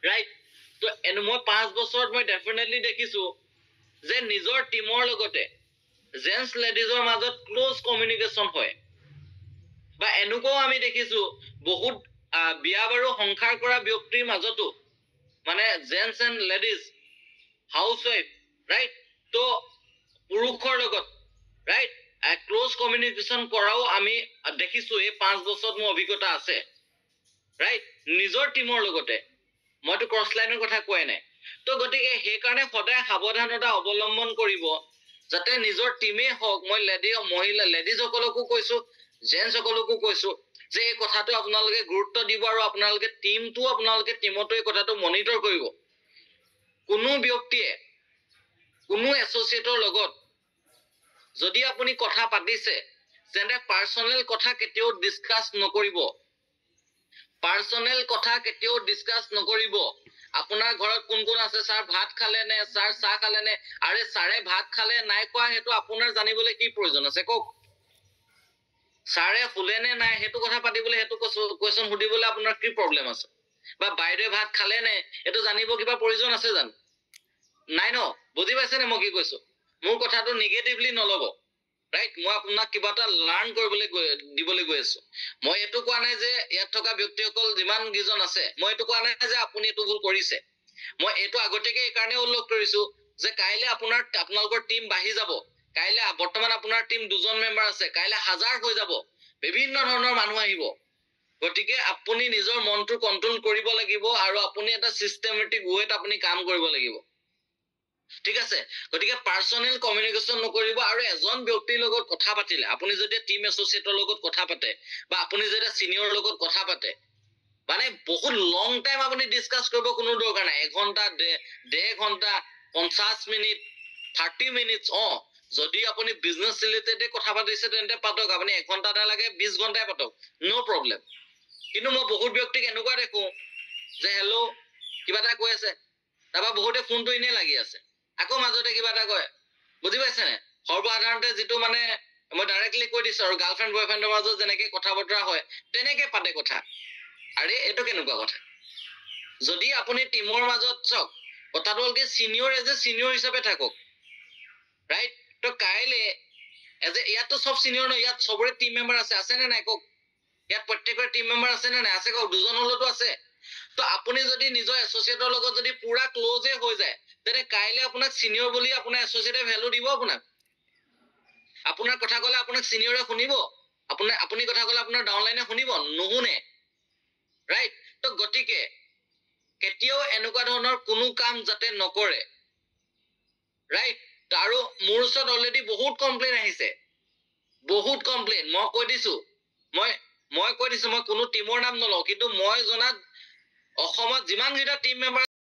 right তো মই 5 বছৰত মই ডেফিনেটলি দেখিছো যে নিজৰ টিমৰ লগতে জেন্টস লেডিজৰ মাজত ক্লোজ কমিউনিকেশ্যন হয় বা এনেকুৱাও আমি দেখিছো বহুত বিয়া বাৰু সংসাৰ কৰা ব্যক্তিৰ মাজতো মানে gents and ladies house wife right তো পুৰুষৰ লগত ৰাইট ক্লোজ কমিউনিকেশ্যন কৰাও আমি দেখিছো এই 5 বছৰত মোৰ অভিজ্ঞতা আছে ৰাইট নিজৰ টিমৰ লগতে মইতো ক্ৰছ লাইনৰ কথা কোৱাই নাই তো গতিকে সেইকাৰণে সদায় সাৱধানতা অৱলম্বন কৰিব যাতে নিজৰ টিমেই হওক মই মহিলা লেডিজসকলকো কৈছো জেন্টসকলকো কৈছো যে এই কথাটো আপোনালোকে গুৰুত্ব দিব আৰু আপোনালোকে টিমটো আপোনালোকে টিমতো এই কথাটো মনিটৰ কৰিব কোনো ব্যক্তিয়ে কোনো এছ'চিয়েটৰ লগত যদি আপুনি কথা পাতিছে তেন্তে পাৰ্সনেল কথা কেতিয়াও ডিসকাস নকৰিব পাৰ্সনেল কথা কেতিয়াও ডিসকাস নকৰিব আপোনাৰ ঘৰত কোন কোন আছে স্যাৰ ভাত খালে নে স্যাৰ চাহ খালে নে আৰে স্যাৰে ভাত খালে নাই কোৱা হেতু আপোনাৰ জানিবলৈ কি প্ৰয়োজন আছে কক স্যাৰে ফুলে নে নাই হেতু কথা পাতিবলৈ হেতু কোৱেশ্চন সুধিবলৈ আপোনাৰ কি প্ৰবলেম আছে বা বাইৰে ভাত খালে নে এটো জানিব কিবা প্ৰয়োজন আছে জান নাই ন বুজি পাইছে নে মই কি কৈছো মোৰ কথাটো নেগেটিভলি নলব ৰাইট মই আপোনাক কিবা এটা লাৰ্ন কৰিবলৈ দিবলৈ গৈ আছো মই এটো কোৱা নাই যে ইয়াত থকা ব্যক্তিসকল যিমান গিজন আছে মই এটো কোৱা নাই যে আপুনি এটো ভুল কৰিছে মই এটো আগতেকে এই কাৰণে উল্লেখ কৰিছো যে কাইলে আপোনালোকৰ টিম বাঢ়ি যাব কাইলে বৰ্তমান আপোনাৰ টিম দুজন মেম্বাৰ আছে কাইলে হাজাৰ হৈ যাব বিভিন্ন ধৰণৰ মানুহ আহিব গতিকে আপুনি নিজৰ মনটো কন্ট্ৰোল কৰিব লাগিব আৰু আপুনি এটা সিস্টেমেটিক ওয়েত আপুনি কাম কৰিব লাগিব ঠিক আছে গতিকে পাৰ্সনেল কমিউনিকেশ্যন নকৰিব আৰু এজন ব্যক্তিৰ লগত কথা পাতিলে আপুনি যদি টিম এছ'চিয়েটৰ লগত কথা পাতে বা আপুনি যদি সিনিয়ৰ লগত কথা পাতে মানে বহুত লং টাইম আপুনি ডিসকাস কৰিব কোনো দৰকাৰ নাই 1 ঘন্টা 1.5 ঘন্টা 50 মিনিট 30 মিনিটস যদি আপুনি বিজনেস ৰিলেটেড কথা পাতিছে তেন্তে পাতক আপুনি 1 ঘন্টা না লাগে 20 ঘন্টাই পাতক নো প্ৰবলেম কিন্তু মই বহুত ব্যক্তিক এনেকুৱা দেখো যে হেল্ল কিবা এটা কৈ আছে তাবা বহুতে ফোনটো ইনে লাগি আছে আকৌ মাজতে কিবা এটা কয় বুজি পাইছে নে সৰ্বসাধাৰণতে যেটো মানে মই ডাইৰেক্টলি কৈ দিছো আৰু গাৰ্লফ্ৰেন্ড বয়ফ্ৰেন্ডৰ মাজত যেনেকে কথা বতৰা হয় তেনেকে পাতে কথা আৰে এটো কেনেকুৱা কথা যদি আপুনি টিমৰ মাজত চক কথাটো হল কি সিনিয়ৰ এজ এ সিনিয়ৰ হিচাপে থাকক ৰাইট তো কাইলে এজ এ ইয়াতো সব সিনিয়ৰ ন ইয়াত সবৰে টিম মেম্বাৰ আছে নে নাই কক ইয়াত প্ৰত্যেকৰ টিম মেম্বাৰ আছে নে নাই আছে কক দুজন হলতো আছে তো আপুনি যদি নিজৰ এছ'চিয়েটৰ লগত যদি পুৰা ক্লোজে হৈ যায় তেনে কাইলে আপোনাক সিনিয়ৰ বুলি আপোনাৰ এছ'চিয়েটে ভ্যালু দিব আপোনাৰ কথা কলে আপোনাক সিনিয়ৰে শুনিব আপুনি কথা কলে আপোনাৰ ডাউনলাইনে শুনিব নুহুনে ৰাইট তো গতিকে কেতিয়াও এনেকুৱা ধৰণৰ কোনো কাম যাতে নকৰে ৰাইট আৰু মোৰ ওচৰত অলৰেডি বহুত কমপ্লেইন আহিছে বহুত কমপ্লেইন মই কৈ দিছো মই কোনো টিমৰ নাম নলও কিন্তু মই জনাত অসমত যিমান গিটা টিম মেম্বাৰ